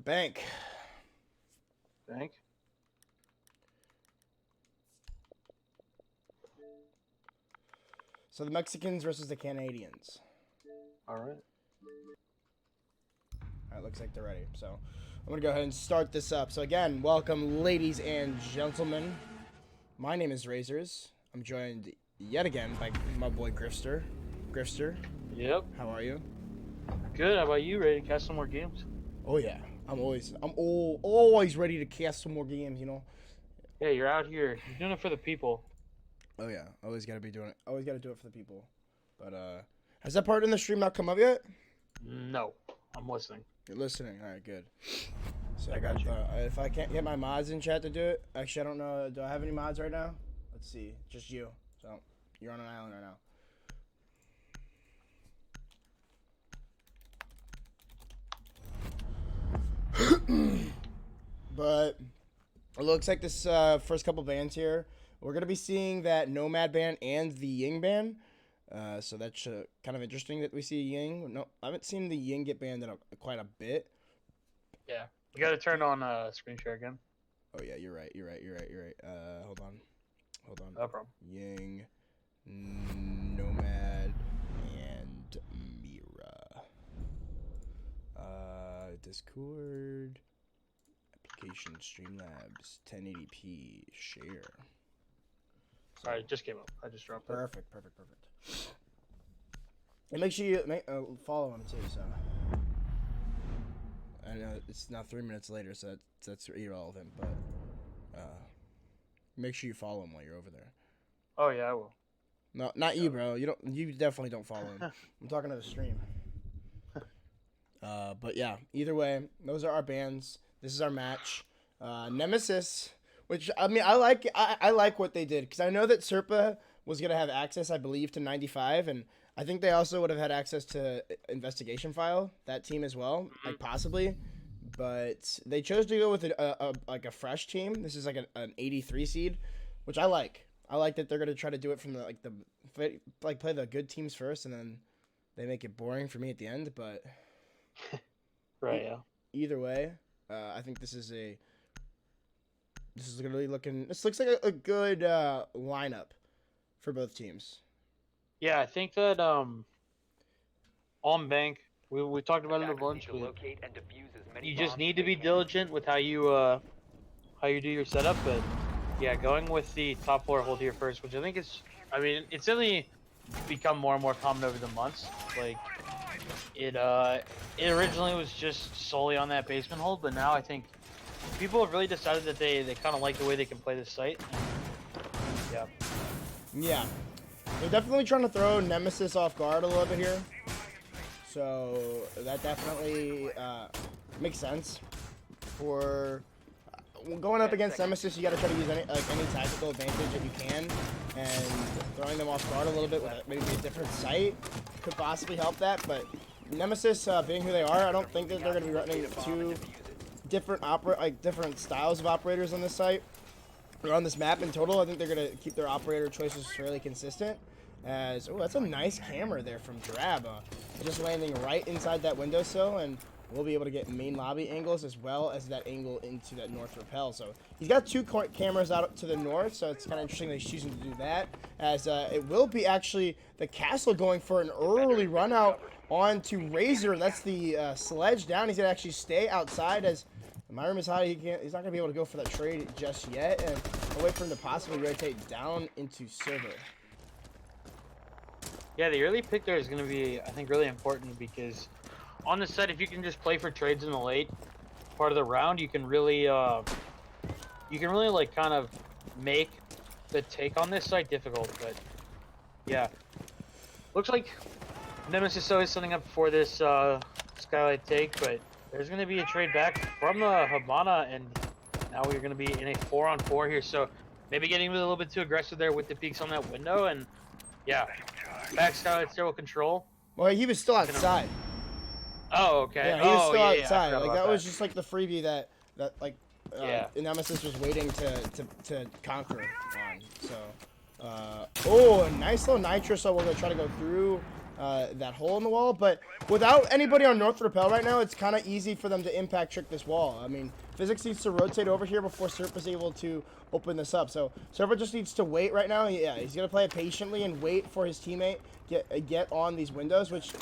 bank. Bank. So the Mexicans versus the Canadians. All right. All right, looks like they're ready. So I'm going to go ahead and start this up. So again, welcome, ladies and gentlemen. My name is Razors. I'm joined yet again by my boy Grifster. Grifster, Yep. how are you? Good. How about you? Ready to cast some more games? Oh yeah, I'm always ready to cast some more games, you know. Yeah, you're out here. You're doing it for the people. Oh yeah, always gotta be doing it. Always gotta do it for the people. But has that part in the stream not come up yet? No, I'm listening. You're listening. All right, good. So I got you. If I can't get my mods in chat to do it, actually I don't know. Do I have any mods right now? Let's see. Just you. So you're on an island right now. But it looks like this first couple bands here, we're gonna be seeing that Nomad band and the Ying band. So that's kind of interesting that we see Ying. No, I haven't seen the Ying get banned in quite a bit. Yeah. You got to turn on screen share again. Oh yeah, you're right. Hold on. No problem. Ying, Nomad, and Mira. Discord, application, Streamlabs, 1080p, share. All right, it just came up. I just dropped it. Perfect. And make sure you follow him too. So I know it's now 3 minutes later, so that's irrelevant. But make sure you follow him while you're over there. Oh yeah, I will. No, not you, bro. You definitely don't follow him. I'm talking to the stream. But yeah, either way, those are our bands. This is our match. Nemesis, which I mean, I like what they did because I know that Serpa was gonna have access, I believe, to 95, and I think they also would have had access to Investigation File, that team as well, like possibly. But they chose to go with a fresh team. This is like an 83 seed, which I like. I like that they're gonna try to do it from play the good teams first, and then they make it boring for me at the end. But Right. Yeah. either way, I think this is gonna be looking. This looks like a good lineup for both teams. Yeah, I think that on bank we talked about it a bunch. You just need to be diligent with how you do your setup, but yeah, going with the top floor hold here first, which I think is, I mean, it's certainly become more and more common over the months. Like it originally was just solely on that basement hold, but now I think people have really decided that they kind of like the way they can play this site. Yeah. Yeah. They're definitely trying to throw Nemesis off guard a little bit here. So that definitely makes sense. For going up against Nemesis, you got to try to use any tactical advantage that you can. And throwing them off guard a little bit with maybe a different site could possibly help that. But Nemesis, being who they are, I don't think that they're going to be running two different styles of operators on this site. Or on this map in total. I think they're going to keep their operator choices fairly consistent. As that's a nice camera there from Drab. Just landing right inside that windowsill, and we'll be able to get main lobby angles as well as that angle into that north rappel. So he's got two cameras out to the north, so it's kind of interesting that he's choosing to do that. As it will be actually the castle going for an early run out onto Razor. That's the sledge down. He's going to actually stay outside as my room is hot. He's not going to be able to go for that trade just yet, and I'll wait for him to possibly rotate down into server. Yeah, the early pick there is going to be, I think, really important because on the set, if you can just play for trades in the late part of the round, you can really like kind of make the take on this site difficult. But yeah, looks like Nemesis is setting up for this skylight take, but there's going to be a trade back from the Havana, and now we're going to be in a 4-on-4 here. So maybe getting a little bit too aggressive there with the peaks on that window, and yeah. Back skylight stairwell control. Well, he was still outside. Oh, okay. Yeah, he was still outside. Yeah, like that was just like the freebie that yeah. Nemesis was waiting to conquer on. So, oh, a nice little nitro. So we're gonna try to go through that hole in the wall. But without anybody on North Rappel right now, it's kind of easy for them to impact trick this wall. I mean, Physics needs to rotate over here before Serp is able to open this up. So Serp just needs to wait right now. Yeah, he's going to play it patiently and wait for his teammate get on these windows, which,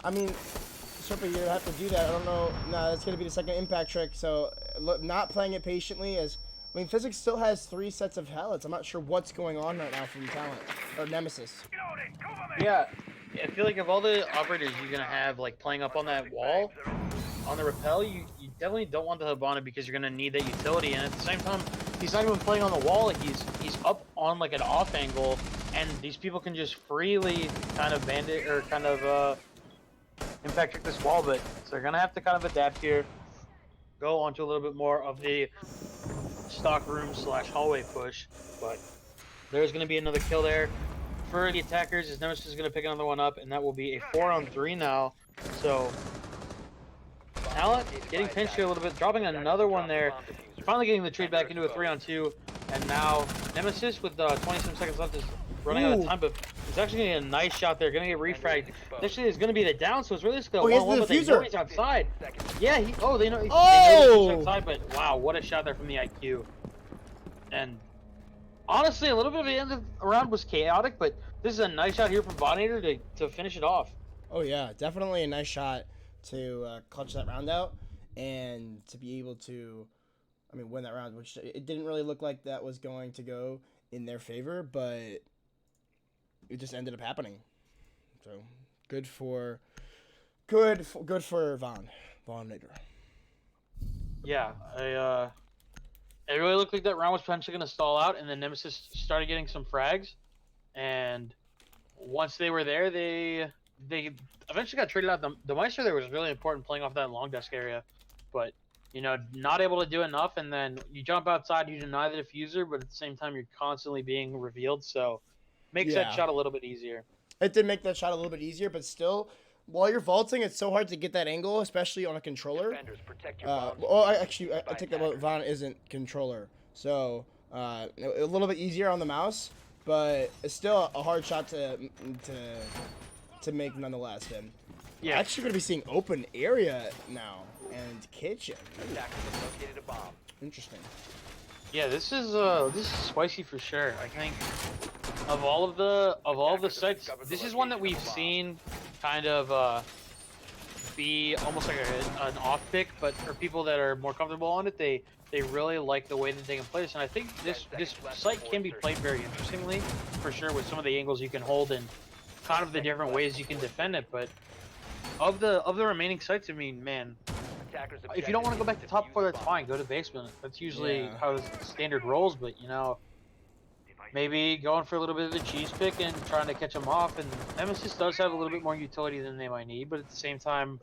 I mean, Serp, you're going to have to do that. I don't know. No, that's going to be the second impact trick. So not playing it patiently as... I mean, Physics still has 3 sets of pallets. I'm not sure what's going on right now from TalenT or Nemesis. Yeah, I feel like of all the operators you're gonna have like playing up on that wall, on the rappel, you definitely don't want the Hibana because you're gonna need that utility. And at the same time, he's not even playing on the wall. Like he's up on like an off angle, and these people can just freely kind of bandit or kind of impact trick this wall. But so they're gonna have to kind of adapt here, go onto a little bit more of the stock room / hallway push, but there's going to be another kill there for the attackers. As Nemesis is going to pick another one up, and that will be a 4-on-3 now. So TalenT getting pinched here a little bit, dropping another one there, finally getting the trade back into a 3-on-2, and now Nemesis with 27 seconds left is running out of time, but it's actually going to get a nice shot there, going to get refragged. Actually, it's going to be the down, so it's really just going to 1-1, but they know he's outside. Yeah, they know, they know he's outside, but wow, what a shot there from the IQ. And honestly, a little bit of the end of the round was chaotic, but this is a nice shot here from Vaughn to finish it off. Oh yeah, definitely a nice shot to clutch that round out and to be able to, I mean, win that round, which it didn't really look like that was going to go in their favor, but it just ended up happening. So good for Vaughn Nader. Yeah, it really looked like that round was potentially going to stall out, and then Nemesis started getting some frags, and once they were there, they eventually got traded out. The Meister there was really important, playing off that long desk area, but you know, not able to do enough, and then you jump outside, you deny the diffuser, but at the same time, you're constantly being revealed, so makes that shot a little bit easier. It did make that shot a little bit easier, but still, while you're vaulting, it's so hard to get that angle, especially on a controller. I take that Vaughn isn't controller, so a little bit easier on the mouse, but it's still a hard shot to make nonetheless. And yeah, actually going to be seeing open area now and kitchen. Interesting. Yeah, this is spicy for sure. I think of all of the sites, this is one that we've seen kind of be almost like an off pick, but for people that are more comfortable on it, they really like the way that they can play this. And I think this site can be played very interestingly, for sure, with some of the angles you can hold and kind of the different ways you can defend it. But of the remaining sites, I mean, man, if you don't want to go back to top 4, that's fine. Go to basement. That's usually how the standard rolls. But you know, maybe going for a little bit of the cheese pick and trying to catch them off. And Nemesis does have a little bit more utility than they might need, but at the same time,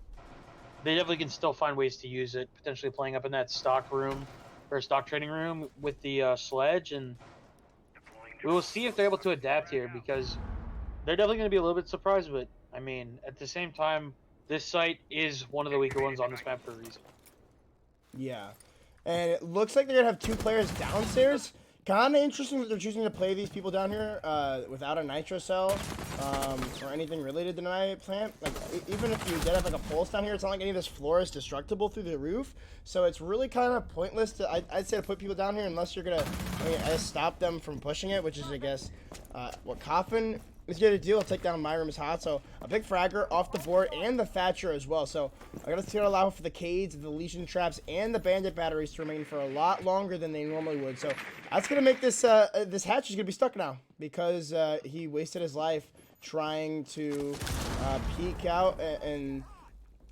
they definitely can still find ways to use it. Potentially playing up in that stock room or stock trading room with the sledge, and we will see if they're able to adapt here, because they're definitely going to be a little bit surprised. But I mean, at the same time, this site is one of the weaker ones on this map for a reason. Yeah, and it looks like they're gonna have 2 players downstairs. Kind of interesting that they're choosing to play these people down here without a nitro cell or anything related to the night plant. Like, even if you did have like a pulse down here, it's not like any of this floor is destructible through the roof. So it's really kind of pointless to, I'd say, to put people down here unless you're gonna stop them from pushing it, which is, I guess, what Coffin is going to do. I'll take down My Room is Hot. So a big fragger off the board and the Thatcher as well. So I got to allow for the Cades, the Legion Traps, and the Bandit Batteries to remain for a lot longer than they normally would. So that's going to make this this hatch is going to be stuck now, because he wasted his life trying to peek out, and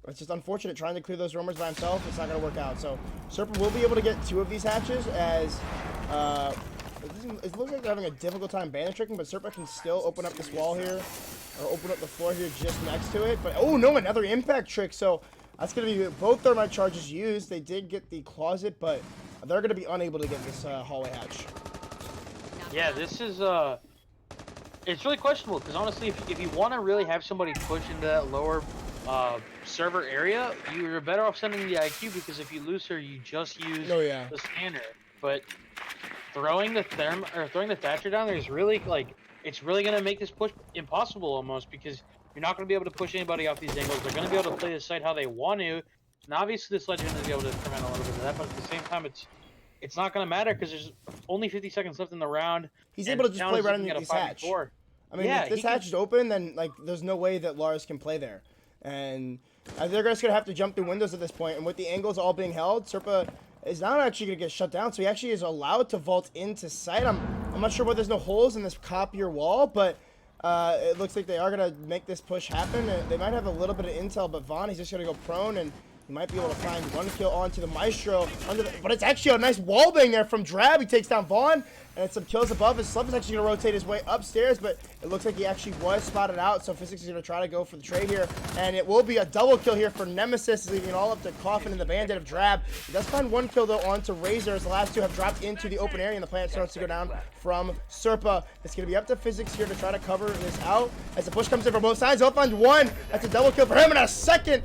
it's just unfortunate trying to clear those roamers by himself. It's not going to work out. So Serpent will be able to get 2 of these hatches, as it looks like they're having a difficult time bandit tricking, but Serpent can still open up this wall here, or open up the floor here just next to it. But oh no, another impact trick. So that's going to be both thermite charges used. They did get the closet, but they're going to be unable to get this hallway hatch. Yeah, this is it's really questionable, because honestly, if you want to really have somebody push into that lower server area, you're better off sending the IQ, because if you lose her, you just use the scanner. But throwing the Thatcher down there is really, like, it's really gonna make this push impossible almost, because You're not going to be able to push anybody off these angles. They're going to be able to play the site how they want to. And obviously, this Legend is going to be able to prevent a little bit of that, but at the same time, it's not going to matter because there's only 50 seconds left in the round. He's able to just play right underneath this hatch. 5v4. I mean, Yeah, if this hatch is open, then like there's no way that Lars can play there, and they're just gonna have to jump through windows at this point. And with the angles all being held, Serpa is not actually gonna get shut down, so he actually is allowed to vault into sight. I'm not sure why there's no holes in this copier wall, but it looks like they are gonna make this push happen. They might have a little bit of intel, but Vaughn, he's just gonna go prone and. He might be able to find one kill onto the Maestro, but it's actually a nice wall bang there from Drab. He takes down Vaughn, and some kills above. His Sluff is actually going to rotate his way upstairs, but it looks like he actually was spotted out, so Physics is going to try to go for the trade here, and it will be a double kill here for Nemesis, leaving it all up to Coffin and the Bandit of Drab. He does find one kill, though, onto Razor, as the last two have dropped into the open area, and the plant starts to go down from Serpa. It's going to be up to Physics here to try to cover this out. As the push comes in from both sides, he'll find one. That's a double kill for him, and a second.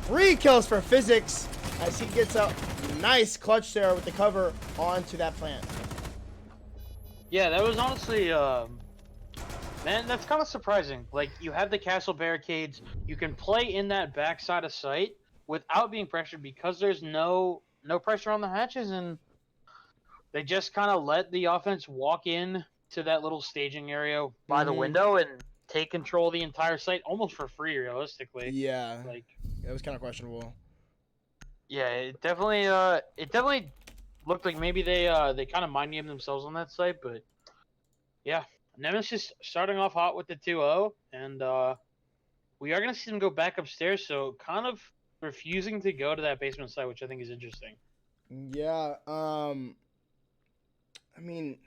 3 kills for Physics as he gets a nice clutch there with the cover onto that plant. Yeah, that was honestly, man, that's kind of surprising. Like, you have the castle barricades, you can play in that backside of sight without being pressured because there's no pressure on the hatches, and they just kind of let the offense walk in to that little staging area by the window and take control of the entire site almost for free, realistically. Yeah. Like, it was kind of questionable. Yeah, it definitely looked like maybe they kind of mind gamed themselves on that site, but yeah, Nemesis starting off hot with the 2-0, and we are gonna see them go back upstairs, so kind of refusing to go to that basement site, which I think is interesting. Yeah, I mean,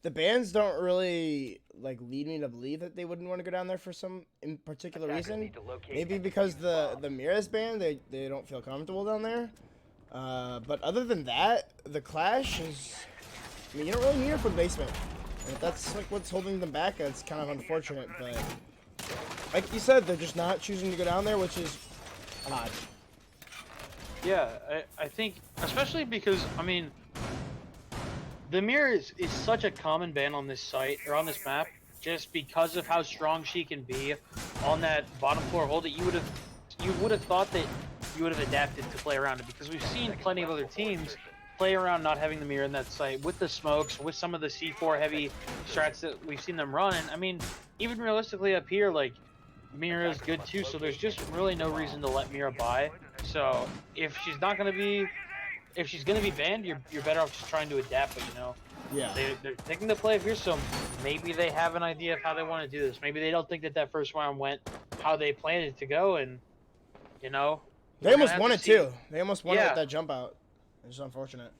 the bands don't really like lead me to believe that they wouldn't want to go down there for some in particular reason. Maybe because the Miras band, they don't feel comfortable down there. But other than that, the clash is. I mean, you don't really need it for the basement. And if that's like what's holding them back, it's kind of unfortunate. But like you said, they're just not choosing to go down there, which is odd. Yeah, I think especially because I mean. The Mirror is such a common ban on this site, or on this map, just because of how strong she can be on that bottom floor hold that you would have thought that you would have adapted to play around it, because we've seen plenty of other teams play around not having the Mirror in that site with the smokes, with some of the C4 heavy strats that we've seen them run, and I mean, even realistically up here, like, Mira is good too, so there's just really no reason to let Mira by. So if she's not going to be if she's gonna be banned, you're better off just trying to adapt. But you know, yeah, they're taking the play here, so maybe they have an idea of how they want to do this. Maybe they don't think that first round went how they planned it to go, and you know, they almost won it too. They almost won it with that jump out. It's unfortunate.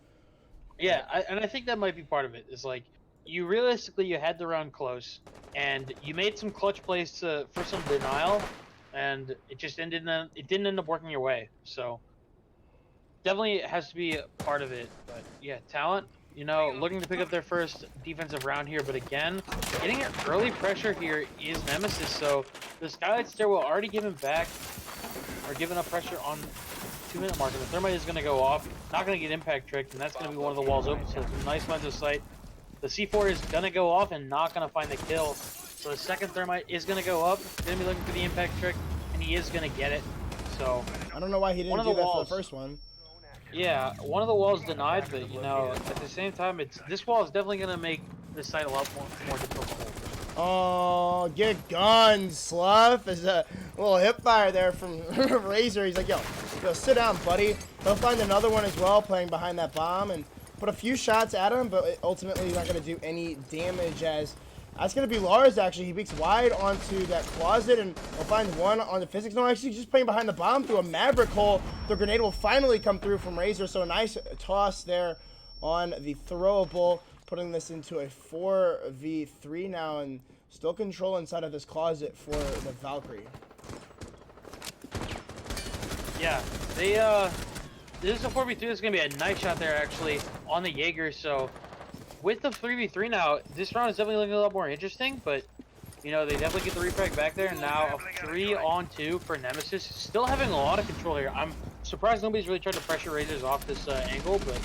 Yeah, and I think that might be part of it. Is like you had the round close, and you made some clutch plays for some denial, and it just didn't end up working your way. So. Definitely has to be a part of it, but yeah, TalenT, you know, looking to pick up their first defensive round here, but again, getting an early pressure here is Nemesis, so the Skylight Stairwell already given back, or giving up pressure on 2-minute mark, and the Thermite is going to go off, not going to get impact tricked, and that's going to be one of the walls open, so it's a nice lines of sight. The C4 is going to go off and not going to find the kill, so the second Thermite is going to go up, going to be looking for the impact trick, and he is going to get it, so... I don't know why he didn't do that for the first one. Yeah, one of the walls denied, but you know, at the same time, this wall is definitely gonna make this site a lot more difficult. Oh, get guns, Sluff! There's a little hip fire there from Razor. He's like, yo, sit down, buddy. He'll find another one as well, playing behind that bomb, and put a few shots at him, but ultimately he's not gonna do any damage as. That's going to be Lars, actually. He peeks wide onto that closet, and we'll find one on the Physics. No, actually, just playing behind the bomb through a Maverick hole. The grenade will finally come through from Razor, so a nice toss there on the throwable, putting this into a 4v3 now, and still control inside of this closet for the Valkyrie. Yeah, this is a 4v3. This is going to be a nice shot there, actually, on the Jaeger, so... With the 3v3 now, this round is definitely looking a lot more interesting, but, you know, they definitely get the refrag back there, and now a 3-on-2 for Nemesis. Still having a lot of control here. I'm surprised nobody's really tried to pressure Razors off this angle, but,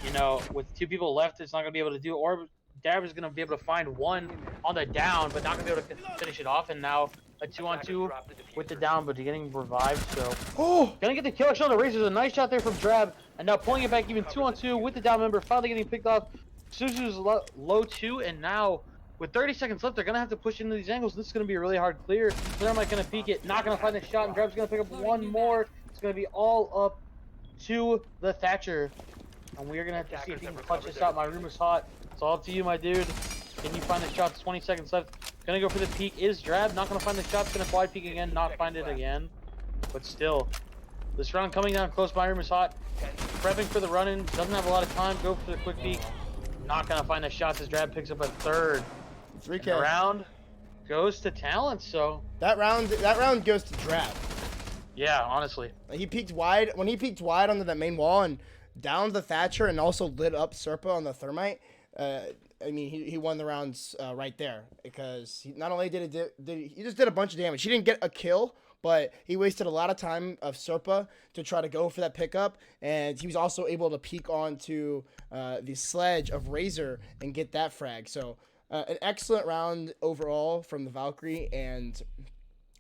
you know, with 2 people left, it's not going to be able to do it. Or Dab is going to be able to find one on the down, but not going to be able to finish it off, and now a 2-on-2 with the down, but getting revived. So Oh! gonna get the kill shot on the Razors. A nice shot there from Drab, and now pulling it back even 2-on-2 with the down member. Finally getting picked off. Suzu's low 2, and now with 30 seconds left, they're gonna have to push into these angles. This is gonna be a really hard clear. Thermite gonna peek it, not gonna find the shot, and Drab's gonna pick up one more. It's gonna be all up to the Thatcher, and we're gonna have to see if he can clutch this out. My room is hot. It's all up to you, my dude. Can you find the shot? 20 seconds left. Gonna go for the peek. Is Drab not gonna find the shot? Gonna wide peek again, not find it again. But still, this round coming down close. My room is hot. Prepping for the run-in. Doesn't have a lot of time. Go for the quick peek. Not gonna find the shots as Drab picks up a third. 3K. The round goes to TalenT. So that round goes to Drab. yeah, honestly. He peeked wide. When he peeked wide onto that main wall and downed the Thatcher and also lit up Serpa on the Thermite, I mean, he won the rounds right there, because he not only he just did a bunch of damage. He didn't get a kill, but he wasted a lot of time of Serpa to try to go for that pickup, and he was also able to peek onto the sledge of Razor and get that frag. So an excellent round overall from the Valkyrie, and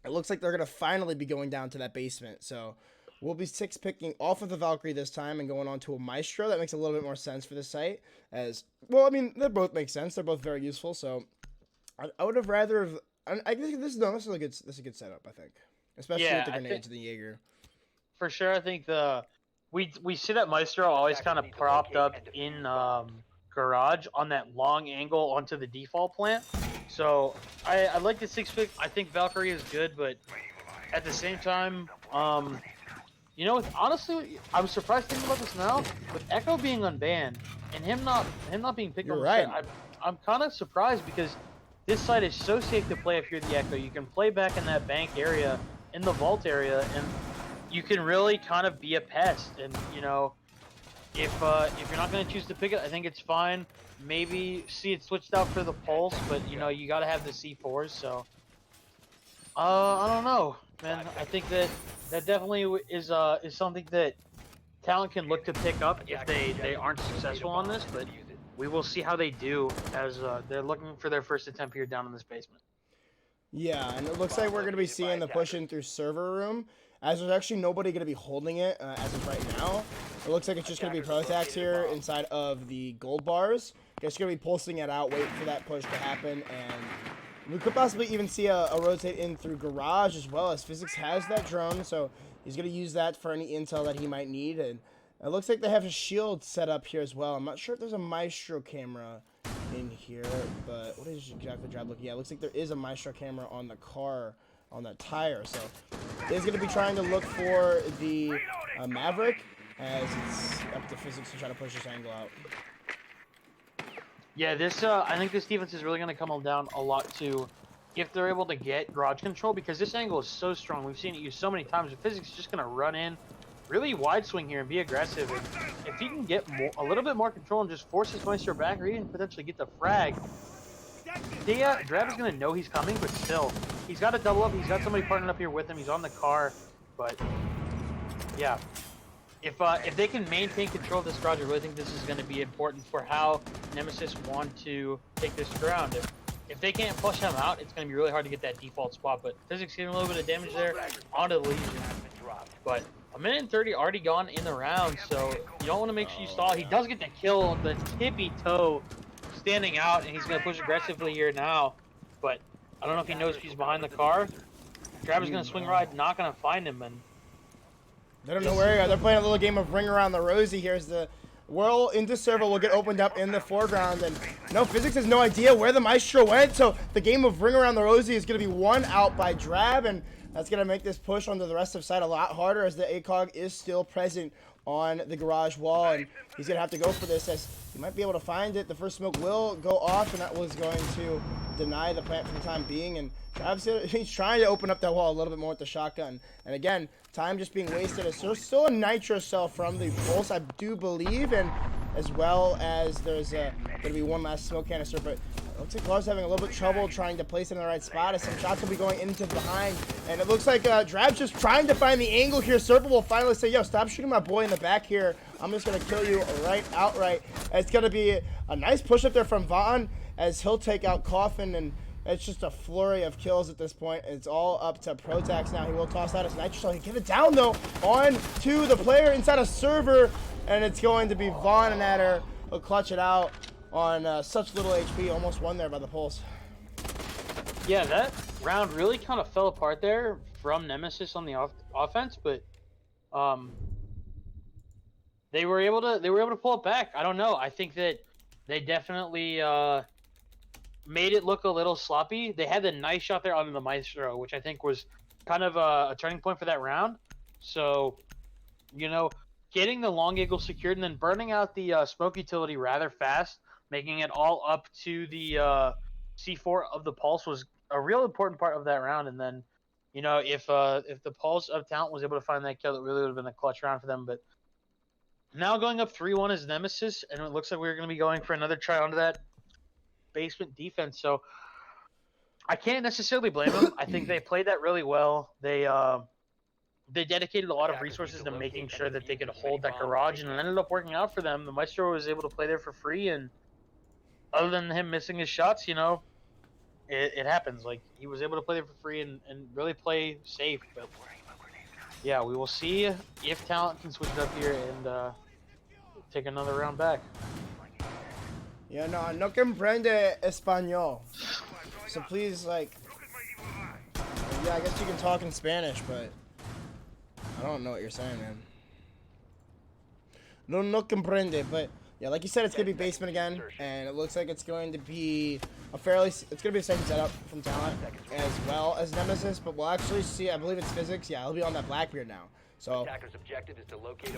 it looks like they're going to finally be going down to that basement. So we'll be 6-picking off of the Valkyrie this time and going on to a Maestro. That makes a little bit more sense for this site. As well, I mean, they both make sense. They're both very useful. So I would have rather have. I think this is a good setup. I think, especially with the grenades and the Jaeger. For sure, I think we see that Maestro always kind of propped up in garage on that long angle onto the default plant. So I like the 6-pick. I think Valkyrie is good, but at the same time, you know, honestly, I'm surprised thinking about this now. With Echo being unbanned and him not being picked up, right. I'm kind of surprised, because this site is so safe to play if you're the Echo. You can play back in that bank area, in the vault area, and you can really kind of be a pest. And you know, if you're not going to choose to pick it, I think it's fine. Maybe see it switched out for the pulse, but you know, you got to have the C4s. So I don't know, man. I think that definitely is something that TalenT can look to pick up if they aren't successful on this, but we will see how they do as they're looking for their first attempt here down in this basement. Yeah, and it looks like we're going to be seeing the push in through server room, as there's actually nobody going to be holding it as of right now. It looks like it's just going to be Protax here inside of the gold bars. Just going to be pulsing it out, wait for that push to happen, and we could possibly even see a rotate in through garage, as well as Physics has that drone, so he's going to use that for any intel that he might need. And it looks like they have a shield set up here as well. I'm not sure if there's a Maestro camera in here, but what is exactly Drab looking at? It looks like there is a Maestro camera on the car, on that tire. So he's going to be trying to look for the Maverick, as it's up to Physics to try to push this angle out. Yeah, I think this defense is really going to come down a lot to if they're able to get garage control, because this angle is so strong. We've seen it used so many times. The Physics is just going to run in, really wide swing here and be aggressive. And if he can get a little bit more control and just force his Maestro back, or even potentially get the frag, Drab is going to know he's coming, but still, he's got to double up. He's got somebody partnered up here with him. He's on the car, but yeah. If they can maintain control of this garage, I really think this is going to be important for how Nemesis want to take this ground. If they can't push him out, it's going to be really hard to get that default spot. But Physics getting a little bit of damage there onto the Legion. But a minute and 30 already gone in the round, so you don't want to make sure you stall. He does get the kill, the tippy toe standing out, and he's going to push aggressively here now. But I don't know if he knows if he's behind the car. Drab is going to swing ride, not going to find him, and they don't know where they are. They're playing a little game of Ring Around the Rosie here as the world into server will get opened up in the foreground. And no, Physics has no idea where the Maestro went, so the game of Ring Around the Rosie is going to be won out by Drab, and that's going to make this push onto the rest of site a lot harder, as the ACOG is still present on the garage wall, and he's going to have to go for this, as he might be able to find it. The first smoke will go off, and that was going to deny the plant for the time being. And obviously he's trying to open up that wall a little bit more with the shotgun. And again, time just being wasted. There's still a nitro cell from the pulse, I do believe, and as well as there's going to be one last smoke canister, but it looks like Claw's having a little bit trouble trying to place it in the right spot, as some shots will be going into behind. And it looks like Drab's just trying to find the angle here. Serpa will finally say, yo, stop shooting my boy in the back here. I'm just going to kill you outright. It's going to be a nice push up there from Vaughn, as he'll take out Coffin, and It's just a flurry of kills at this point. It's all up to Protax now. He will toss out his Nitro Shell. He give it down, though, on to the player inside a server, and it's going to be Vaughn and Adder. He'll clutch it out on such little HP. Almost won there by the Pulse. Yeah, that round really kind of fell apart there from Nemesis on the offense, but they were able to pull it back. I don't know. I think that they definitely made it look a little sloppy. They had the nice shot there on the Maestro, which I think was kind of a turning point for that round. So, you know, getting the long angle secured and then burning out the smoke utility rather fast, making it all up to the C4 of the Pulse was a real important part of that round. And then, you know, if the Pulse of TalenT was able to find that kill, it really would have been a clutch round for them. But now going up 3-1 is Nemesis, and it looks like we're going to be going for another try onto that basement defense. So I can't necessarily blame them. I think they played that really well. They dedicated a lot of resources to making sure that they could hold that garage, and it ended up working out for them. The Maestro was able to play there for free, and other than him missing his shots, you know, it happens. Like, he was able to play there for free and really play safe. But yeah, we will see if TalenT can switch it up here and take another round back. Yeah, no comprende español. So please, like, yeah, I guess you can talk in Spanish, but I don't know what you're saying, man. No comprende, but yeah, like you said, it's gonna be basement again, and it looks like it's going to be it's gonna be a second setup from TalenT as well as Nemesis, but we'll actually see. I believe it's Physics. Yeah, he'll be on that Blackbeard now. So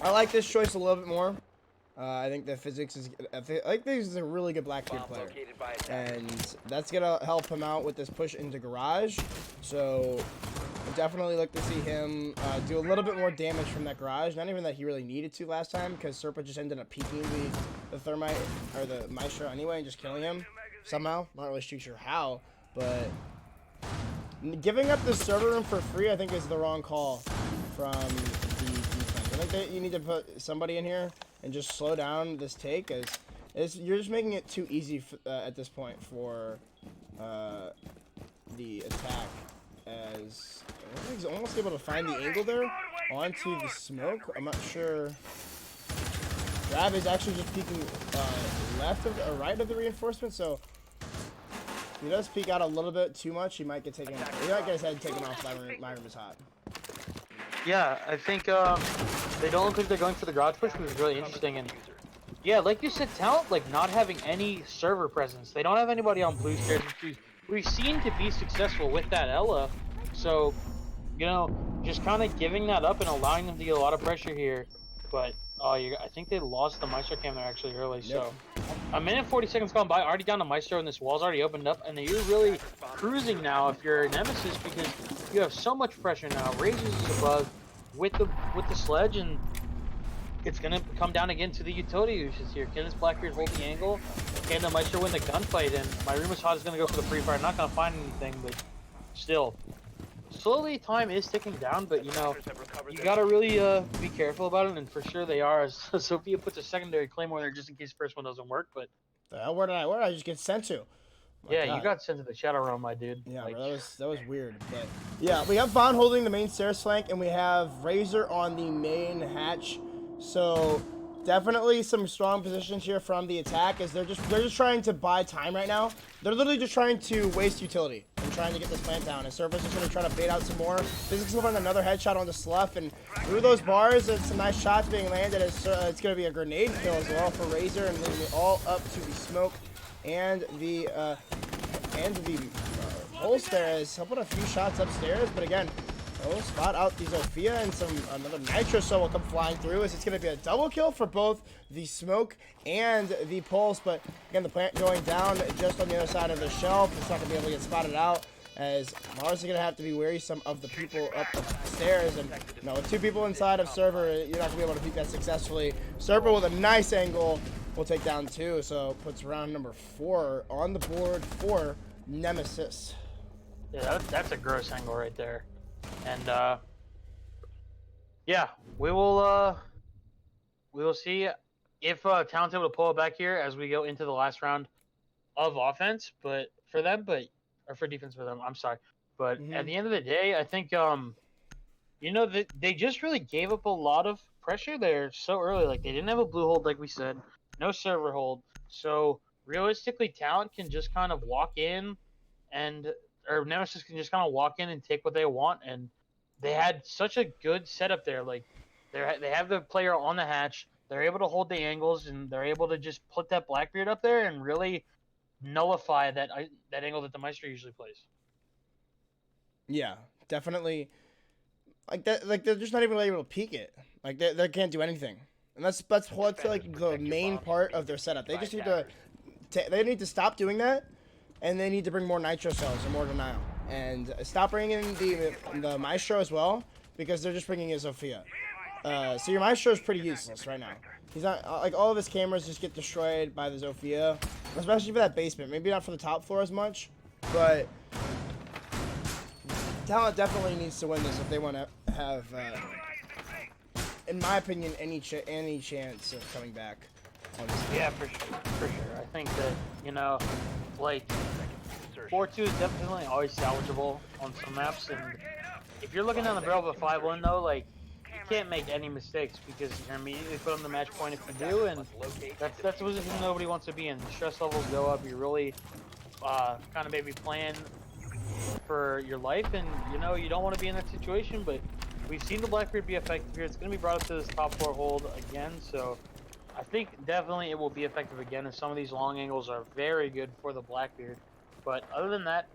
I like this choice a little bit more. I think that Physics is. I think this is a really good Blackbeard player, and that's gonna help him out with this push into Garage. So I definitely like to see him do a little bit more damage from that Garage. Not even that he really needed to last time, because Serpa just ended up peeking the Thermite or the Maestro anyway and just killing him somehow. Not really sure how, but giving up the server room for free, I think, is the wrong call from the defense. I think that you need to put somebody in here and just slow down this take, as you're just making it too easy at this point for the attack. As he's almost able to find the angle there onto the smoke. I'm not sure. Rab is actually just peeking left of or right of the reinforcement, so he does peek out a little bit too much. He might get taken. He might get his head taken off by My Room is Hot. Yeah, I think they don't look like they're going for the garage push, which is really interesting. And yeah, like you said, TalenT, like, not having any server presence. They don't have anybody on blue stairs, which we've seen to be successful with that Ella. So, you know, just kind of giving that up and allowing them to get a lot of pressure here. But I think they lost the Maestro cam there actually early. So a minute 40 seconds gone by, already down to Maestro, and this wall's already opened up, and you're really cruising now if you're Nemesis, because you have so much pressure now. Razors is above with the sledge, and it's gonna come down again to the utility uses here. Can this Blackbeard hold the angle? Can the Maestro win the gunfight? And My Room is Hot is gonna go for the free fire. Not gonna find anything, but still, slowly time is ticking down. But you know, you gotta really be careful about it, and for sure they are. As Sophia puts a secondary claymore there just in case the first one doesn't work. But where did I just get sent to? Yeah, God. You got sent to the Shadow Realm, my dude. Yeah, like, bro, that was weird. But yeah, we have Vaughn holding the main stairs flank, and we have Razor on the main hatch. So definitely some strong positions here from the attack, as they're just trying to buy time right now. They're literally just trying to waste utility and trying to get this plant down. And Serpa's just gonna try to bait out some more. Physics will find another headshot on the Slough, and through those bars, it's some nice shots being landed. It's gonna be a grenade kill as well for Razor, and leaving it all up to the smoke and the Pulse there, as he'll put a few shots upstairs, but again, he'll spot out the Zofia, and another Nitro Cell will come flying through, as it's going to be a double kill for both the smoke and the Pulse. But again, the plant going down just on the other side of the shelf. It's not going to be able to get spotted out, as Mars is going to have to be wary some of the people up the stairs. And you know, with two people inside of server, you're not going to be able to peek that successfully. Server with a nice angle will take down two, so puts round number 4 on the board for Nemesis. Yeah, that's a gross angle right there. And yeah, we will see if TalenT able to pull it back here as we go into the last round of offense. But for them, or for defense for them. I'm sorry, but Mhm. at the end of the day, I think you know, they just really gave up a lot of pressure there so early. Like they didn't have a blue hold, like we said, no server hold. So realistically, Talent can just kind of walk in, and or Nemesis can just kind of walk in and take what they want. And they had such a good setup there. Like they have the player on the hatch. They're able to hold the angles, and they're able to just put that Blackbeard up there and really nullify that angle that the Maestro usually plays. Yeah, definitely. Like that, like they're just not even able to peek it. Like they can't do anything, and that's what's like the main part of their setup. They just need to they need to stop doing that, and they need to bring more nitro cells or more denial, and stop bringing in the Maestro as well, because they're just bringing in Sophia. So your Maestro is pretty useless right now. He's not like all of his cameras just get destroyed by the Zofia, especially for that basement. Maybe not for the top floor as much, but Talent definitely needs to win this if they want to have, in my opinion, any chance of coming back on this game. Yeah, for sure. I think that, you know, like 4-2 is definitely always salvageable on some maps, and if you're looking down the barrel of a 5-1 though, like you can't make any mistakes because you're immediately put on the match point if you do, and that's a position nobody wants to be in. The stress levels go up. You're really kind of maybe playing for your life, and you know you don't want to be in that situation. But we've seen the Blackbeard be effective here. It's going to be brought up to this top floor hold again, so I think definitely it will be effective again. And some of these long angles are very good for the Blackbeard. But other than that,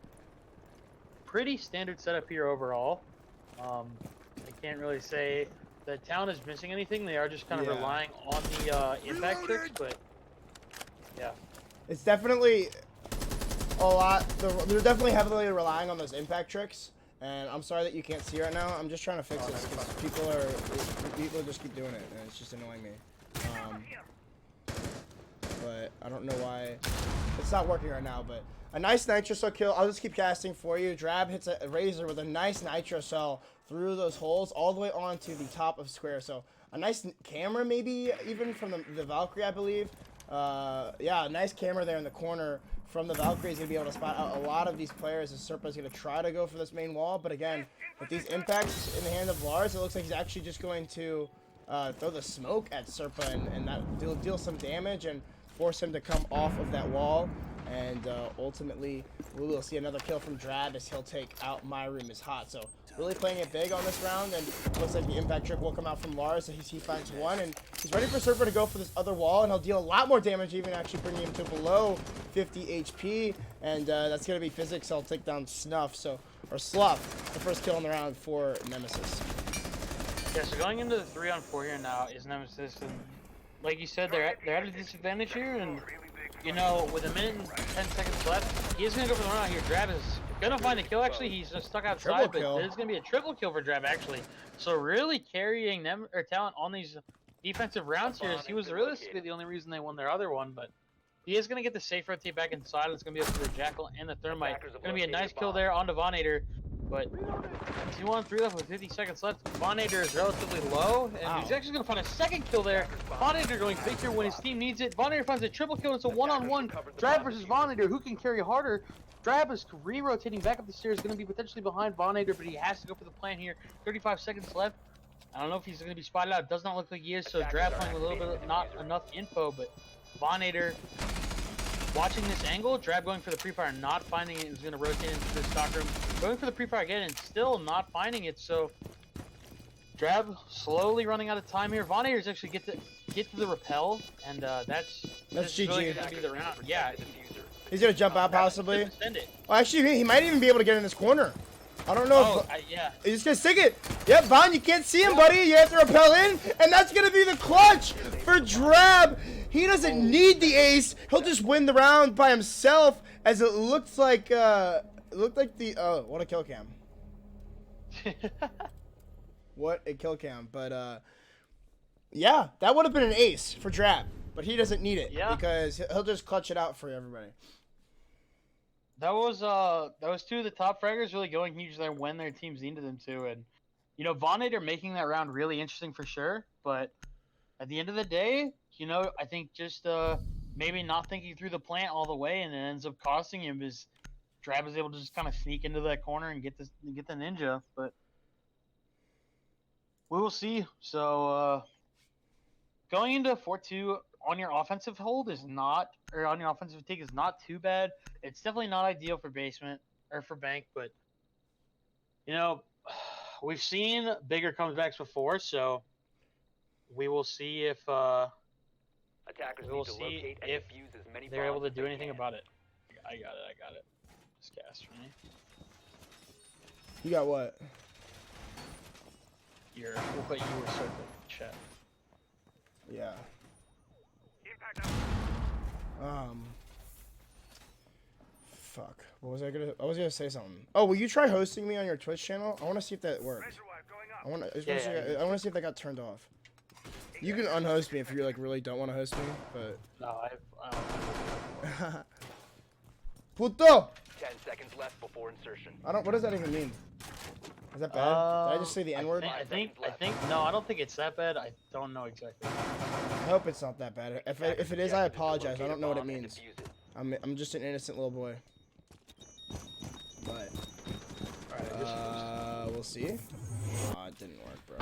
pretty standard setup here overall. I can't really say the town is missing anything. They are just kind of relying on the impact tricks, but yeah. It's definitely a lot. They're definitely heavily relying on those impact tricks, and I'm sorry that you can't see right now. I'm just trying to fix this because people just keep doing it, and it's just annoying me. But I don't know why it's not working right now. But a nice nitro cell kill. I'll just keep casting for you. Drab hits a Razor with a nice nitro cell through those holes all the way onto the top of square. So a nice camera, maybe even from the Valkyrie, I believe. Yeah, a nice camera there in the corner from the Valkyrie is going to be able to spot out a lot of these players as Serpa's going to try to go for this main wall. But again, with these impacts in the hand of Lars, it looks like he's actually just going to throw the smoke at Serpa and that deal some damage and force him to come off of that wall. And ultimately, we will see another kill from Drab as he'll take out My Room is Hot. So really playing it big on this round, and looks like the impact trick will come out from Lars. So he finds one, and he's ready for Surfer to go for this other wall, and he'll deal a lot more damage, even actually bringing him to below 50 HP. And that's going to be Physics. I'll take down Snuff, or Sluff, the first kill in the round for Nemesis. Yeah, so going into the 3-on-4 here now is Nemesis, and like you said, they're at a disadvantage here, and you know, with a minute and 10 seconds left, he is going to go for the run out here. Drab is going to find a kill, actually. He's just stuck outside, but it's going to be a triple kill for Drab, actually. So really carrying them, or Talent, on these defensive rounds here, as he was realistically the only reason they won their other one, but he is going to get the safe rotate back inside, and it's going to be up to the Jackal and the Thermite. It's going to be a nice kill there onto Vaughn, but 2-on-3 left with 50 seconds left. Vaughn is relatively low, and he's actually going to find a second kill there. Vaughn going big here when his team needs it. Vaughn finds a triple kill, and it's a 1-on-1. Drab versus Vaughn, who can carry harder. Drab is re-rotating back up the stairs, going to be potentially behind Vaughn, but he has to go for the plan here. 35 seconds left. I don't know if he's going to be spotted out. It does not look like he is, so Drab playing with a little bit of not enough info, but Vaughn watching this angle. Drab going for the pre-fire, not finding it. He's going to rotate into the stock room. Going for the pre-fire again and still not finding it. So Drab slowly running out of time here. Vaughn is actually get to the rappel, and that's GG. Really going to be the round. Yeah. He's going to jump out possibly. Well, actually, he might even be able to get in this corner. I don't know. Yeah. He's just going to stick it. Yep, Vaughn, you can't see him, buddy. You have to rappel in, and that's going to be the clutch for Drab. He doesn't need the ace. He'll just win the round by himself, as it looks like, oh, what a kill cam. What a kill cam. But, yeah, that would have been an ace for Drab, but he doesn't need it because he'll just clutch it out for everybody. That was two of the top fraggers really going huge there when their teams needed them to, and you know, Vaughn making that round really interesting for sure, but at the end of the day, you know, I think just maybe not thinking through the plant all the way, and it ends up costing him, is Drab is able to just kind of sneak into that corner and get the ninja, but we will see. So going into 4-2 on your offensive hold is not, or on your offensive take is not too bad. It's definitely not ideal for basement or for bank, but you know, we've seen bigger comebacks before, so we will see if Attackers we will need to see locate and if defuse as many they're able bombs to as do they anything can. about it. I got it. Just cast for me. You got what? We'll put you were circle chat. Yeah. Fuck. What was I gonna say something. Oh, will you try hosting me on your Twitch channel? I want to see if that worked. I want to see if that got turned off. You can unhost me if you like really don't want to host me, but. No, Puto! 10 seconds left before insertion. What does that even mean? Is that bad? Did I just say the N-word? I think. No, I don't think it's that bad. I don't know exactly. I hope it's not that bad. If it is, I apologize. I don't know what it means. I'm just an innocent little boy. But we'll see. Oh, it didn't work, bro.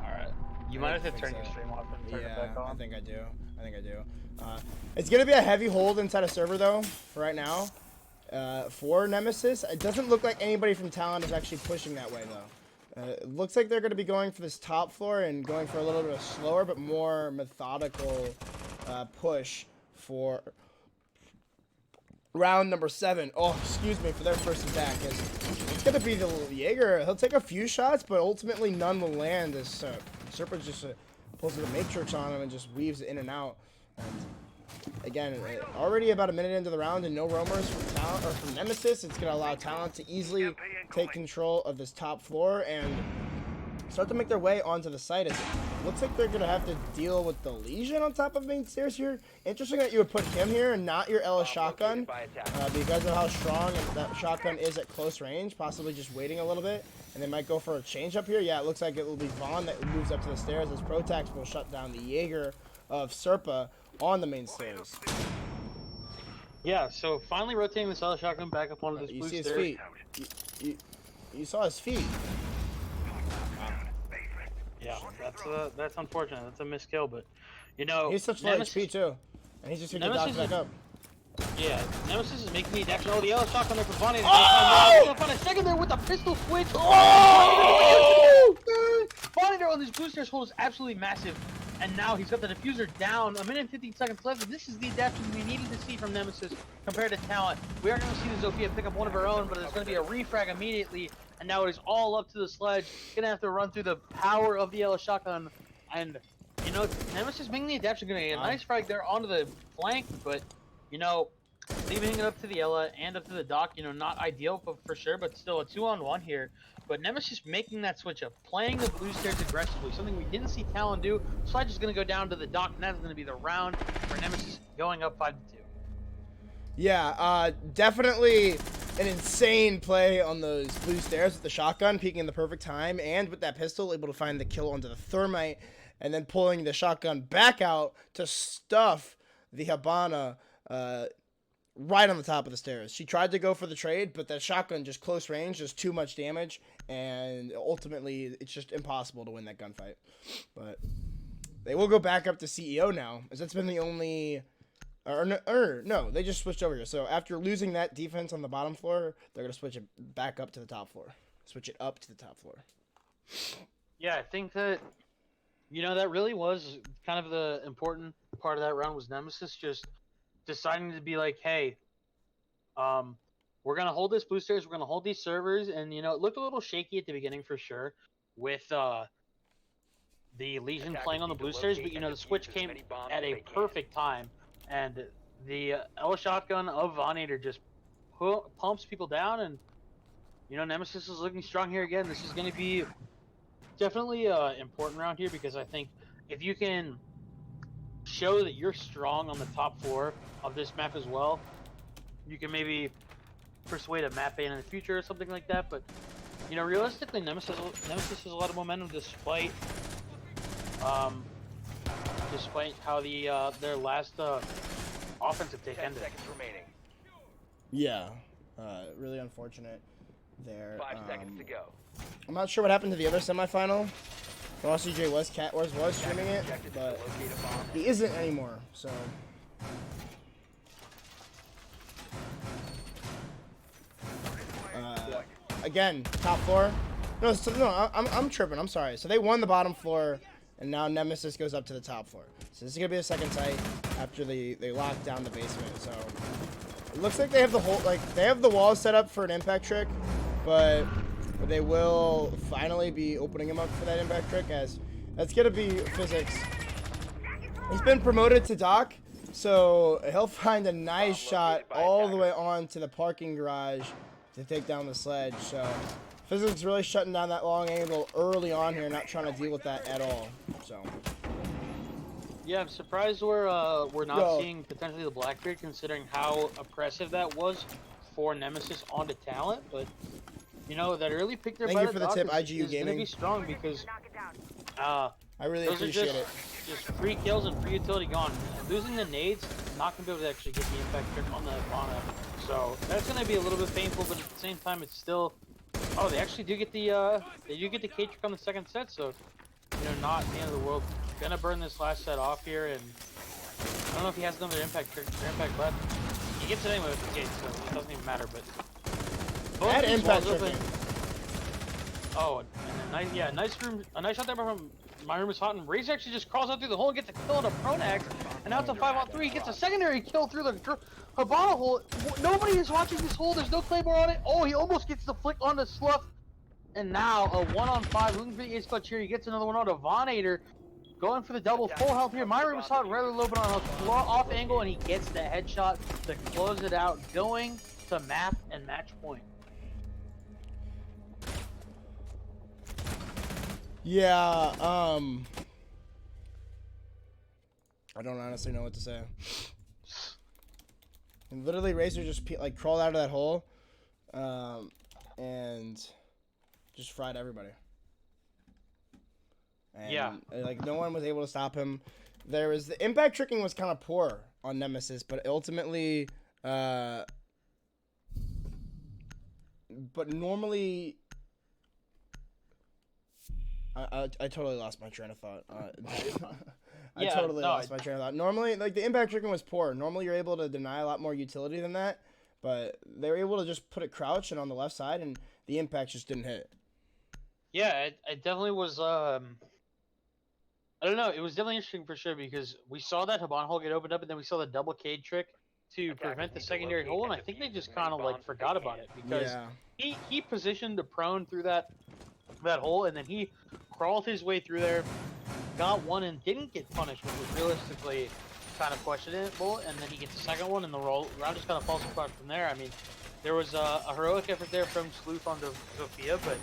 Alright. You might have to turn your stream off and turn it back on. I think I do. It's gonna be a heavy hold inside a server though, for right now. For Nemesis, it doesn't look like anybody from TalenT is actually pushing that way though. It looks like they're gonna be going for this top floor and going for a little bit of slower but more methodical push for round number 7. Oh, excuse me, for their first attack. It's gonna be the Jaeger. He'll take a few shots, but ultimately none will land as Serpa just pulls the Matrix on him and just weaves in and out. And again, already about a minute into the round and no roamers from TalenT or from Nemesis. It's gonna allow TalenT to easily take control of this top floor and start to make their way onto the site. It looks like they're gonna have to deal with the Legion on top of main stairs here. Interesting that you would put him here and not your Ella shotgun, because of how strong that shotgun is at close range. Possibly just waiting a little bit, and they might go for a change up here. Yeah, it looks like it will be Vaughn that moves up to the stairs as Protax will shut down the Jaeger of Serpa on the main stairs. Yeah, so finally rotating the Ella shotgun back up onto this blue see his stairs. feet. You saw his feet. Yeah, that's unfortunate. That's a missed kill, but you know, He's such low HP too, and he's just gonna dodge back up. Yeah, Nemesis is making the action. Oh, the yellow shotgun there for Vaughn. Oh! On a second there with the pistol switch. Oh! Vaughn on this blue stairs hold is absolutely massive, and now he's got the diffuser down. A minute and 15 seconds left. And this is the adaptation we needed to see from Nemesis compared to TalenT. We are going to see the Zofia pick up one of her own, but there's going to be a refrag immediately. And now it is all up to the sledge. Gonna have to run through the power of the yellow shotgun. And, you know, Nemesis making the adaptation. Gonna get a nice frag there onto the flank. But, you know, leaving it up to the Ella and up to the dock, you know, not ideal but for sure. But still a 2-on-1 here. But Nemesis making that switch up. Playing the blue stairs aggressively. Something we didn't see TalenT do. Sledge is gonna go down to the dock. And that's gonna be the round for Nemesis going up 5-2. Yeah, definitely an insane play on those blue stairs with the shotgun, peeking in the perfect time, and with that pistol, able to find the kill onto the thermite, and then pulling the shotgun back out to stuff the Habana right on the top of the stairs. She tried to go for the trade, but that shotgun just close range, just too much damage, and ultimately it's just impossible to win that gunfight. But they will go back up to CEO now, as that's been the only... no, they just switched over here. So after losing that defense on the bottom floor, they're going to switch it back up to the top floor. Switch it up to the top floor. Yeah, I think that, you know, that really was kind of the important part of that round was Nemesis just deciding to be like, hey, we're going to hold this blue stairs, we're going to hold these servers, and, you know, it looked a little shaky at the beginning for sure with the Legion playing on the blue stairs, but, you know, the switch came at a perfect time. And the Ella shotgun of Vonator just pumps people down, and you know Nemesis is looking strong here again. This is going to be definitely an important round here because I think if you can show that you're strong on the top floor of this map as well, you can maybe persuade a map ban in the future or something like that. But you know, realistically, Nemesis has a lot of momentum despite how their last offensive take ended. 10 seconds remaining. Yeah. Really unfortunate there. 5 seconds to go. I'm not sure what happened to the other semifinal. Ross CJ was streaming it, but he isn't anymore. So. Again, top floor. No, I'm tripping. I'm sorry. So they won the bottom floor, and now Nemesis goes up to the top floor. So this is gonna be the second site after they lock down the basement. So it looks like they have the walls set up for an impact trick, but they will finally be opening him up for that impact trick, as that's gonna be Physics. He's been promoted to Doc, so he'll find a nice shot all the way on to the parking garage to take down the sledge. So Physics really shutting down that long angle early on here, not trying to deal with that at all. So yeah, I'm surprised we're not seeing potentially the Blackbeard, considering how oppressive that was for Nemesis onto Talent. But you know, that early pick there thank by you the for the Doc tip, is IGU going to Gaming. be strong, because I really those are appreciate it. just free kills and free utility gone. Losing the nades, not going to be able to actually get the impact trick on the Fauna. So that's going to be a little bit painful, but at the same time, it's still. Oh, they actually do get the K trick on the second set, so you know, not the end of the world. Gonna burn this last set off here, and I don't know if he has another impact trick or impact left. He gets it anyway with the gate, so it doesn't even matter. But both Add these impact walls trick. open. Oh, and a nice shot there from My Room is Hot, and Razor actually just crawls out through the hole and gets a kill on a Pronax, and now it's a 5-on-3. He gets a secondary kill through the Habana hole. Nobody is watching this hole. There's no claymore on it. Oh, he almost gets the flick on the Slough, and now a 1-on-5. Looking for the ace clutch here. He gets another one on to Vaughn going for the double. Full health here. My Room is Hot, rather low, but on a off angle, and he gets the headshot to close it out, going to map and match point. Yeah, I don't honestly know what to say. And literally, Razor just like crawled out of that hole, and just fried everybody. And, yeah, like no one was able to stop him. There was the impact tricking was kind of poor on Nemesis, but ultimately, but normally. I totally lost my train of thought. I totally lost my train of thought. Normally, like, the impact tricking was poor. Normally, you're able to deny a lot more utility than that, but they were able to just put it crouched and on the left side, and the impact just didn't hit. Yeah, it definitely was. I don't know. It was definitely interesting for sure, because we saw that Habana hole get opened up, and then we saw the double Cade trick to prevent the secondary hole, and I think they just kind of like forgot about it, because he positioned the prone through that hole, and then he crawled his way through there, got one, and didn't get punished, which was realistically kind of questionable. And then he gets the second one, and the round just kind of falls apart from there. I mean, there was a heroic effort there from Sleuth onto Sophia, but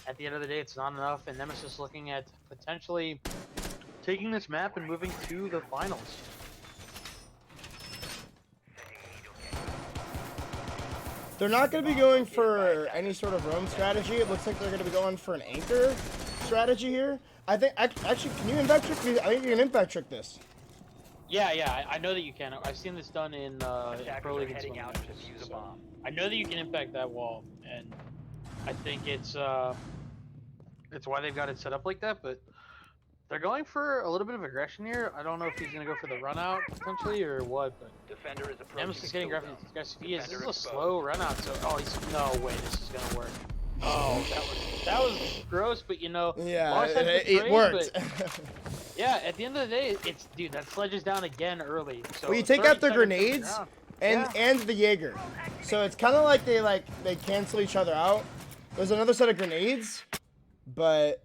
at the end of the day, it's not enough. And Nemesis looking at potentially taking this map and moving to the finals. They're not going to be going for any sort of roam strategy. It looks like they're going to be going for an anchor strategy here. I think, actually, can you impact trick? I think you can impact trick this. Yeah, I know that you can. I've seen this done in Pro League and heading out to matches, defuse a so bomb. I know that you can impact that wall, and I think it's why they've got it set up like that. But they're going for a little bit of aggression here. I don't know if he's going to go for the run out potentially or what, but Defender is approaching. Nemesis getting kill aggressive. zone. This is Defender a slow run out. So no way this is going to work. Oh, that was gross, but you know, Yeah, it trade, worked. But, yeah, at the end of the day, dude, that sledge is down again early. So well, you take out the 30 seconds grenades and the Jaeger, so it's kind of like they cancel each other out. There's another set of grenades, but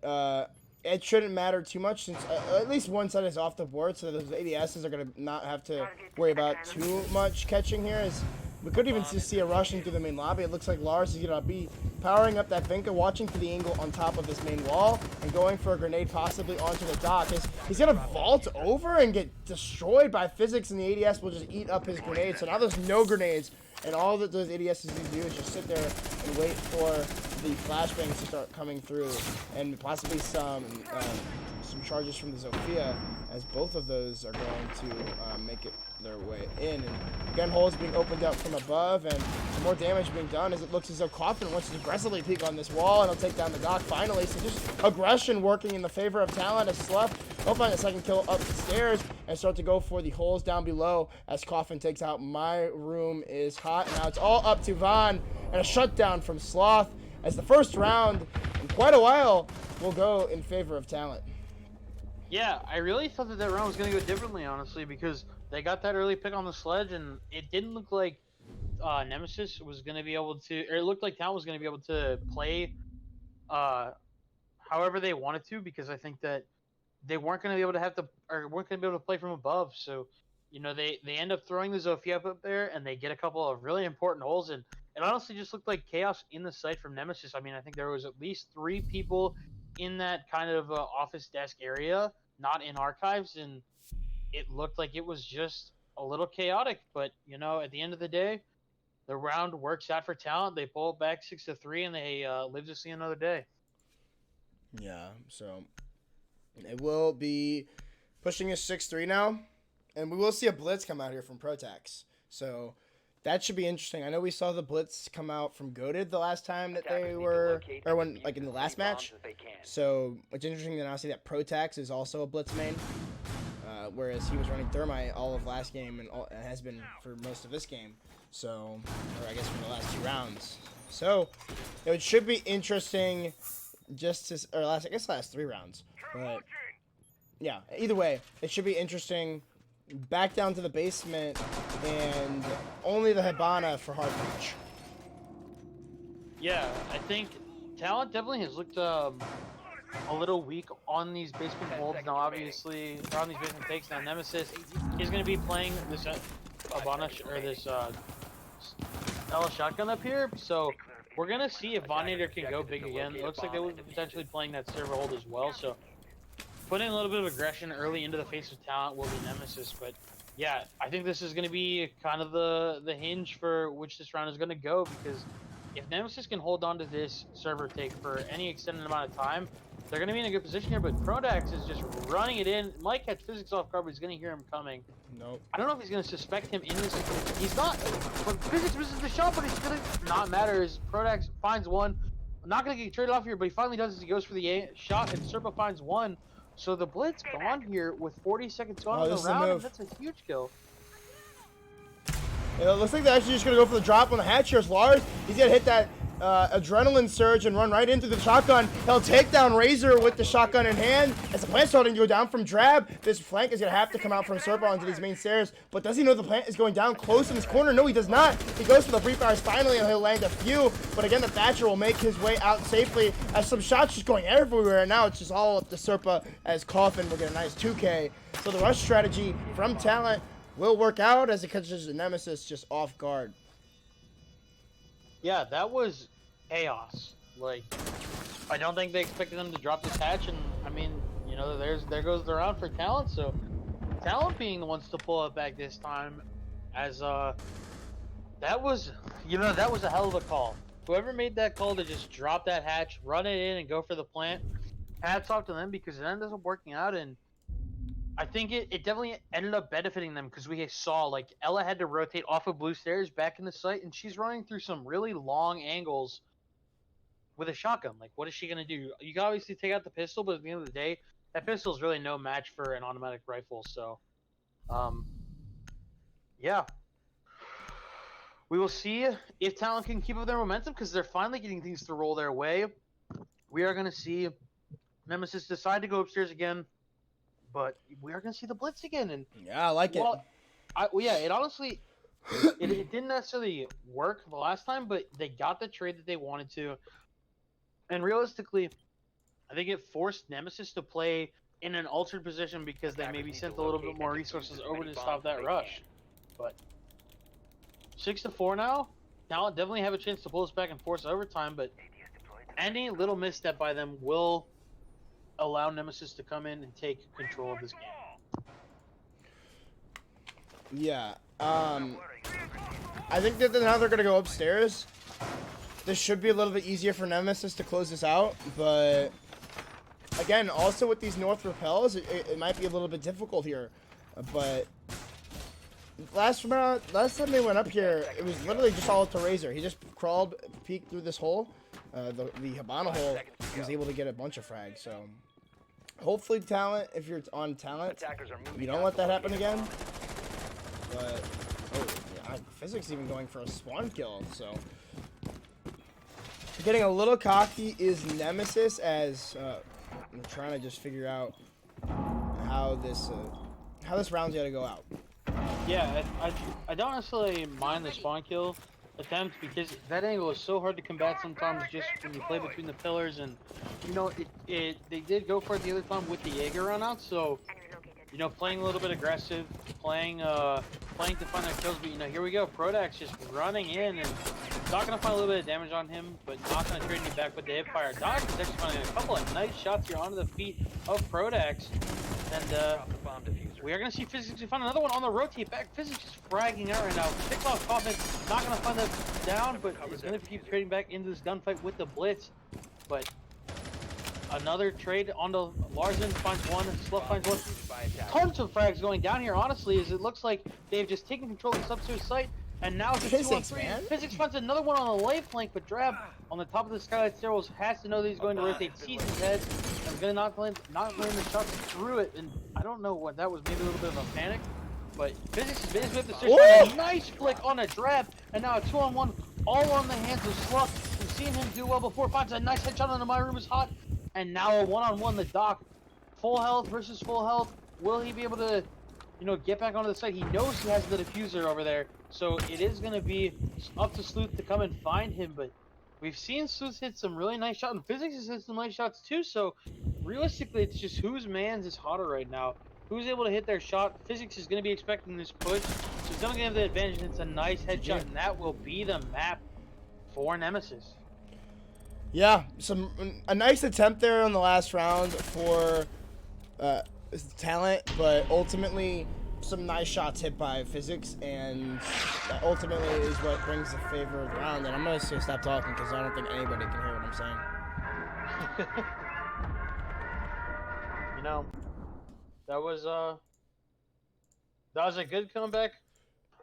it shouldn't matter too much since at least one set is off the board, so those ADSs are gonna not have to worry about too much catching here. As we could even see a rushing through the main lobby. It looks like Lars is gonna be powering up that Vinka, watching for the angle on top of this main wall, and going for a grenade possibly onto the dock. He's gonna vault over and get destroyed by Physics, and the ADS will just eat up his grenades. So now there's no grenades, and all that those ADSs need to do is just sit there and wait for the flashbangs to start coming through, and possibly some some charges from the Zofia, as both of those are going to make it their way in. And again, holes being opened up from above, and some more damage being done as it looks as though Coffin wants to aggressively peek on this wall, and he'll take down the dock finally. So just aggression working in the favor of TalenT as Slough will find a second kill up the stairs and start to go for the holes down below as Coffin takes out My Room Is Hot. And now it's all up to Vaughn, and a shutdown from Sloth as the first round in quite a while will go in favor of TalenT. Yeah, I really thought that round was going to go differently, honestly, because they got that early pick on the sledge, and it didn't look like Nemesis was going to be able to, or it looked like TalenT was going to be able to play however they wanted to, because I think that they weren't going to be able to weren't going to be able to play from above. So, you know, they end up throwing the Zofia up there, and they get a couple of really important holes, and it honestly just looked like chaos in the site from Nemesis. I mean, I think there was at least 3 people in that kind of office desk area, not in archives, and it looked like it was just a little chaotic. But, you know, at the end of the day, the round works out for TalenT. They pull it back 6-3, and they live to see another day. Yeah, so it will be pushing us 6-3 now, and we will see a blitz come out here from Protax. So that should be interesting. I know we saw the blitz come out from Goated the last time that they were, or when, like in the last match. So it's interesting to now see that Protax is also a blitz main, whereas he was running Thermite all of last game and has been for most of this game. So, or I guess for the last 2 rounds. So it should be interesting. Just to, or last 3 rounds, but yeah, either way, it should be interesting. Back down to the basement, and only the Hibana for hard punch. Yeah, I think TalenT definitely has looked a little weak on these basement holds. Now, obviously, or on these basement takes. Now, Nemesis is going to be playing this Hibana or this Ella shotgun up here, so we're going to see if Vaughn can go big again. It looks like they will be potentially playing that server hold as well, so putting a little bit of aggression early into the face of TalenT will be Nemesis. But yeah, I think this is going to be kind of the hinge for which this round is going to go, because if Nemesis can hold on to this server take for any extended amount of time, they're going to be in a good position here. But Prodax is just running it in. Might catch physics off guard, but he's going to hear him coming. Nope. I don't know if he's going to suspect him in this. He's not. But physics misses the shot, but it's going to not matter as Prodax finds one. Not going to get traded off here, but he finally does as he goes for the shot, and Serpa finds one. So the blitz gone here with 40 seconds gone in the round, and that's a huge kill. It looks like they're actually just going to go for the drop on the hatch here. Lars, he's going to hit that adrenaline surge and run right into the shotgun. He'll take down Razor with the shotgun in hand. As the plant's starting to go down from Drab, this flank is going to have to come out from Serpa onto these main stairs. But does he know the plant is going down close in this corner? No, he does not. He goes for the free fires finally, and he'll land a few. But again, the Thatcher will make his way out safely as some shots just going everywhere. And now it's just all up to Serpa as Coffin will get a nice 2K. So the rush strategy from TalenT will work out as it catches the Nemesis just off guard. Yeah, that was chaos. Like, I don't think they expected them to drop this hatch, and I mean, you know, there goes the round for TalenT. So TalenT being the ones to pull it back this time, as that was, you know, that was a hell of a call. Whoever made that call to just drop that hatch, run it in, and go for the plant, hats off to them, because it ended up working out. And I think it definitely ended up benefiting them, because we saw, like, Ella had to rotate off of blue stairs back in the site, and she's running through some really long angles with a shotgun. Like, what is she going to do? You can obviously take out the pistol, but at the end of the day, that pistol is really no match for an automatic rifle. So, yeah. We will see if TalenT can keep up their momentum, because they're finally getting things to roll their way. We are going to see Nemesis decide to go upstairs again. But we are going to see the blitz again, and yeah, I like it. Yeah, it honestly, it didn't necessarily work the last time, but they got the trade that they wanted to, and realistically, I think it forced Nemesis to play in an altered position, because they maybe sent a little bit more resources over to stop that rush. But 6-4 now, TalenT definitely have a chance to pull us back and force overtime, but any little misstep by them will allow Nemesis to come in and take control of this game. Yeah. I think that now they're going to go upstairs. This should be a little bit easier for Nemesis to close this out, but again, also with these north repels, it might be a little bit difficult here, but last time they went up here, it was literally just all to Razor. He just crawled, peeked through this hole, the Habana hole. He was able to get a bunch of frags. So hopefully, TalenT, if you're on TalenT, you don't let that happen again. But oh, yeah, Physics even going for a spawn kill. So getting a little cocky is Nemesis as I'm trying to just figure out how this round's got to go out. Yeah, I don't necessarily mind the spawn kill attempt because that angle is so hard to combat sometimes just when you play between the pillars, and you know they did go for it the other time with the Jaeger run out, so you know, playing a little bit aggressive, playing to find their kills, but you know, here we go, Prodax just running in and not gonna find a little bit of damage on him, but not gonna trade me back with the hip fire. Doc is actually finding a couple of nice shots here onto the feet of Prodax, and we are going to see Physics find another one on the rotate back. Physics is fragging out right now. Picks off Coffin, not going to find them down, but is going to keep trading back into this gunfight with the Blitz. But another trade onto Larson, finds one, Sluff finds one. Tons of frags going down here, honestly, as it looks like they've just taken control of the subsurface site. And now it's a 2-on-3. Man. Physics finds another one on the left flank, but Drab on the top of the Skylight Stairwells has to know that he's going to rotate, sees his head, and is going to not land the shots through it. And I don't know what that was, maybe a little bit of a panic, but Physics is basically with the stairs. A nice flick on a Drab, and now a 2-on-1 all on the hands of Sluff. We've seen him do well before, finds a nice headshot on the My Room is Hot, and now a 1-on-1 the Doc. Full health versus full health. Will he be able to, you know, get back onto the site? He knows he has the diffuser over there, so it is going to be up to Sleuth to come and find him, but we've seen Sleuth hit some really nice shots, and Physics has hit some nice shots too, so realistically, it's just whose man's is hotter right now. Who's able to hit their shot? Physics is going to be expecting this push, so he's going to have the advantage, and it's a nice headshot, and that will be the map for Nemesis. Yeah, a nice attempt there on the last round for TalenT, but ultimately some nice shots hit by Physics, and that ultimately is what brings the favor of the round. And I'm gonna stop talking because I don't think anybody can hear what I'm saying. You know, that was a good comeback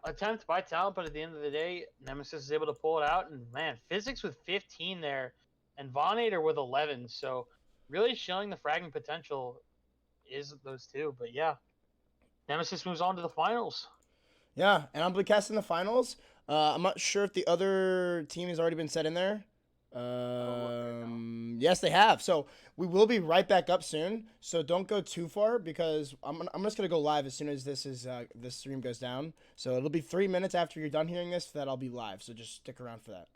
attempt by TalenT, but at the end of the day, Nemesis is able to pull it out, and man, Physics with 15 there, and Vaughn with 11, so really showing the fragging potential is those two. But yeah, Nemesis moves on to the finals. Yeah, and I'm casting the finals. I'm not sure if the other team has already been set in there. Yes, they have. So we will be right back up soon. So don't go too far because I'm just gonna go live as soon as this stream goes down. So it'll be 3 minutes after you're done hearing this that I'll be live. So just stick around for that.